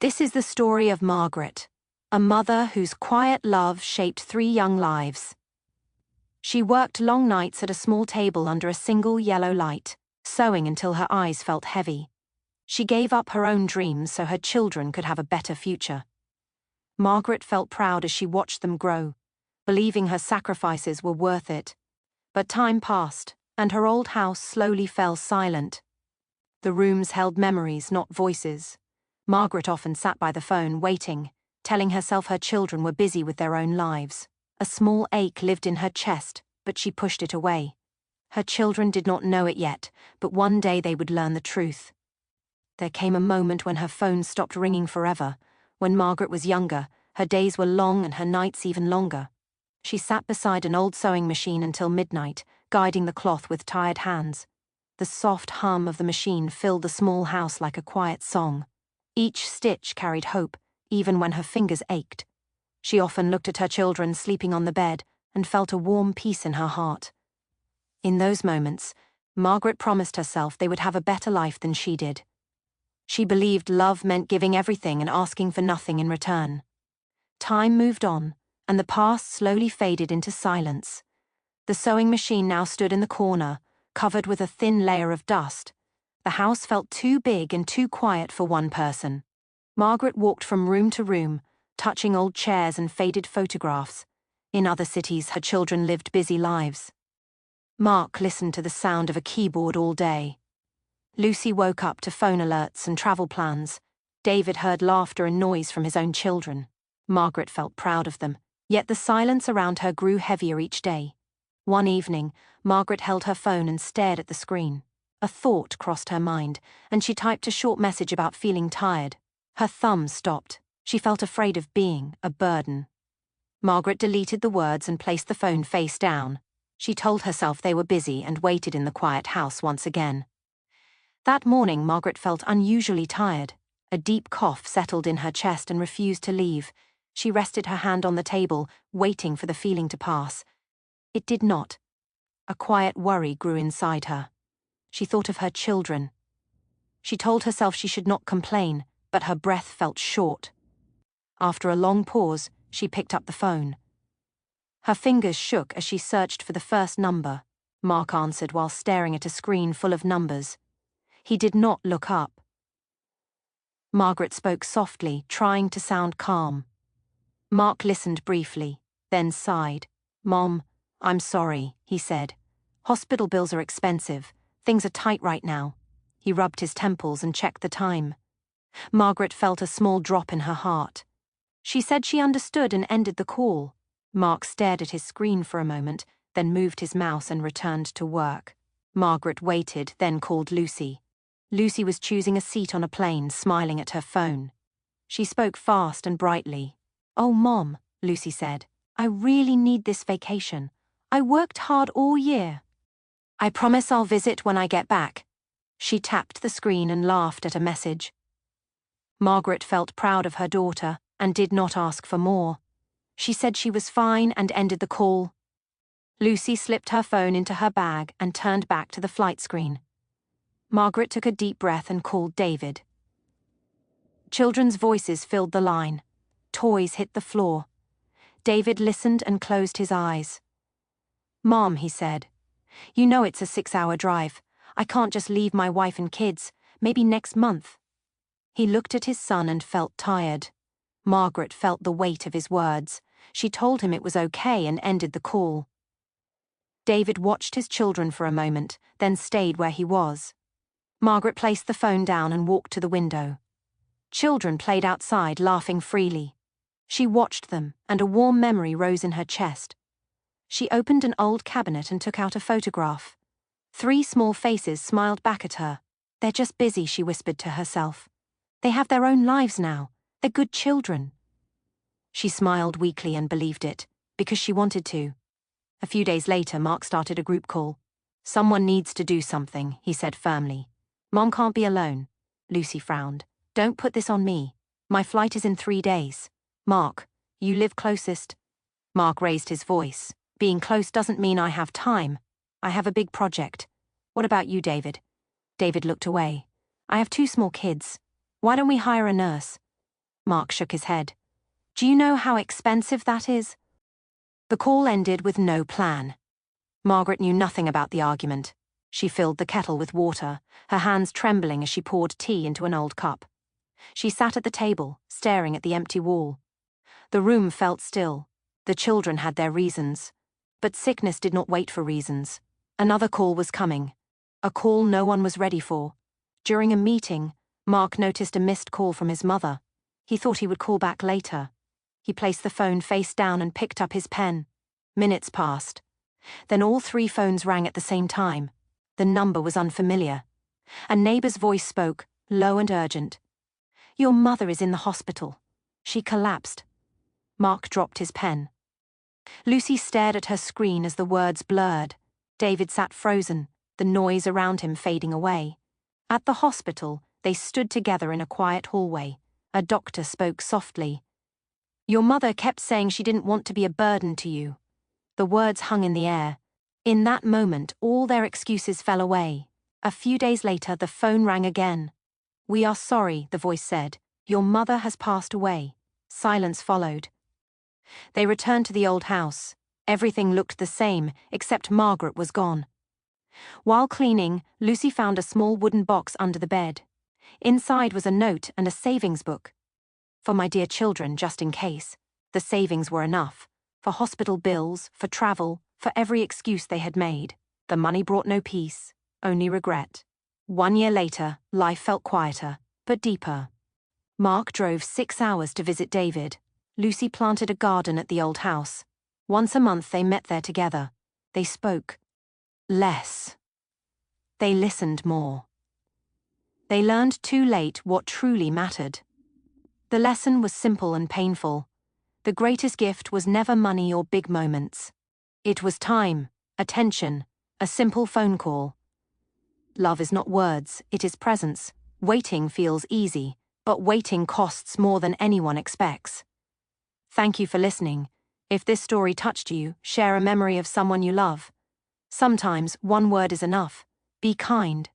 This is the story of Margaret, a mother whose quiet love shaped 3 young lives. She worked long nights at a small table under a single yellow light, sewing until her eyes felt heavy. She gave up her own dreams so her children could have a better future. Margaret felt proud as she watched them grow, believing her sacrifices were worth it. But time passed, and her old house slowly fell silent. The rooms held memories, not voices. Margaret often sat by the phone, waiting, telling herself her children were busy with their own lives. A small ache lived in her chest, but she pushed it away. Her children did not know it yet, but one day they would learn the truth. There came a moment when her phone stopped ringing forever. When Margaret was younger, her days were long and her nights even longer. She sat beside an old sewing machine until midnight, guiding the cloth with tired hands. The soft hum of the machine filled the small house like a quiet song. Each stitch carried hope, even when her fingers ached. She often looked at her children sleeping on the bed and felt a warm peace in her heart. In those moments, Margaret promised herself they would have a better life than she did. She believed love meant giving everything and asking for nothing in return. Time moved on, and the past slowly faded into silence. The sewing machine now stood in the corner, covered with a thin layer of dust. The house felt too big and too quiet for one person. Margaret walked from room to room, touching old chairs and faded photographs. In other cities, her children lived busy lives. Mark listened to the sound of a keyboard all day. Lucy woke up to phone alerts and travel plans. David heard laughter and noise from his own children. Margaret felt proud of them, yet the silence around her grew heavier each day. One evening, Margaret held her phone and stared at the screen. A thought crossed her mind, and she typed a short message about feeling tired. Her thumb stopped. She felt afraid of being a burden. Margaret deleted the words and placed the phone face down. She told herself they were busy and waited in the quiet house once again. That morning, Margaret felt unusually tired. A deep cough settled in her chest and refused to leave. She rested her hand on the table, waiting for the feeling to pass. It did not. A quiet worry grew inside her. She thought of her children. She told herself she should not complain, but her breath felt short. After a long pause, she picked up the phone. Her fingers shook as she searched for the first number. Mark answered while staring at a screen full of numbers. He did not look up. Margaret spoke softly, trying to sound calm. Mark listened briefly, then sighed. "Mom, I'm sorry," he said. "Hospital bills are expensive. Things are tight right now." He rubbed his temples and checked the time. Margaret felt a small drop in her heart. She said she understood and ended the call. Mark stared at his screen for a moment, then moved his mouse and returned to work. Margaret waited, then called Lucy. Lucy was choosing a seat on a plane, smiling at her phone. She spoke fast and brightly. "Oh, Mom," Lucy said, "I really need this vacation. I worked hard all year. I promise I'll visit when I get back." She tapped the screen and laughed at a message. Margaret felt proud of her daughter and did not ask for more. She said she was fine and ended the call. Lucy slipped her phone into her bag and turned back to the flight screen. Margaret took a deep breath and called David. Children's voices filled the line. Toys hit the floor. David listened and closed his eyes. "Mom," he said, "you know it's a 6-hour drive. I can't just leave my wife and kids. Maybe next month." He looked at his son and felt tired. Margaret felt the weight of his words. She told him it was okay and ended the call. David watched his children for a moment, then stayed where he was. Margaret placed the phone down and walked to the window. Children played outside, laughing freely. She watched them, and a warm memory rose in her chest. She opened an old cabinet and took out a photograph. 3 small faces smiled back at her. "They're just busy," she whispered to herself. "They have their own lives now. They're good children." She smiled weakly and believed it, because she wanted to. A few days later, Mark started a group call. "Someone needs to do something," he said firmly. "Mom can't be alone." Lucy frowned. "Don't put this on me. My flight is in 3 days. Mark, you live closest." Mark raised his voice. "Being close doesn't mean I have time. I have a big project. What about you, David?" David looked away. "I have 2 small kids. Why don't we hire a nurse?" Mark shook his head. Do you know how expensive that is? The call ended with no plan. Margaret knew nothing about the argument. She filled the kettle with water, her hands trembling as she poured tea into an old cup. She sat at the table, staring at the empty wall. The room felt still. The children had their reasons. But sickness did not wait for reasons. Another call was coming. A call no one was ready for. During a meeting, Mark noticed a missed call from his mother. He thought he would call back later. He placed the phone face down and picked up his pen. Minutes passed. Then all 3 phones rang at the same time. The number was unfamiliar. A neighbor's voice spoke, low and urgent. Your mother is in the hospital. She collapsed. Mark dropped his pen. Lucy stared at her screen as the words blurred. David sat frozen, the noise around him fading away. At the hospital, they stood together in a quiet hallway. A doctor spoke softly. Your mother kept saying she didn't want to be a burden to you. The words hung in the air. In that moment, all their excuses fell away. A few days later, the phone rang again. We are sorry, the voice said. Your mother has passed away. Silence followed. They returned to the old house. Everything looked the same, except Margaret was gone. While cleaning, Lucy found a small wooden box under the bed. Inside was a note and a savings book. For my dear children, just in case. The savings were enough. For hospital bills, for travel, for every excuse they had made. The money brought no peace, only regret. 1 year later, life felt quieter, but deeper. Mark drove 6 hours to visit David. Lucy planted a garden at the old house. Once a month they met there together. They spoke. Less. They listened more. They learned too late what truly mattered. The lesson was simple and painful. The greatest gift was never money or big moments. It was time, attention, a simple phone call. Love is not words, it is presence. Waiting feels easy, but waiting costs more than anyone expects. Thank you for listening. If this story touched you, share a memory of someone you love. Sometimes one word is enough. Be kind.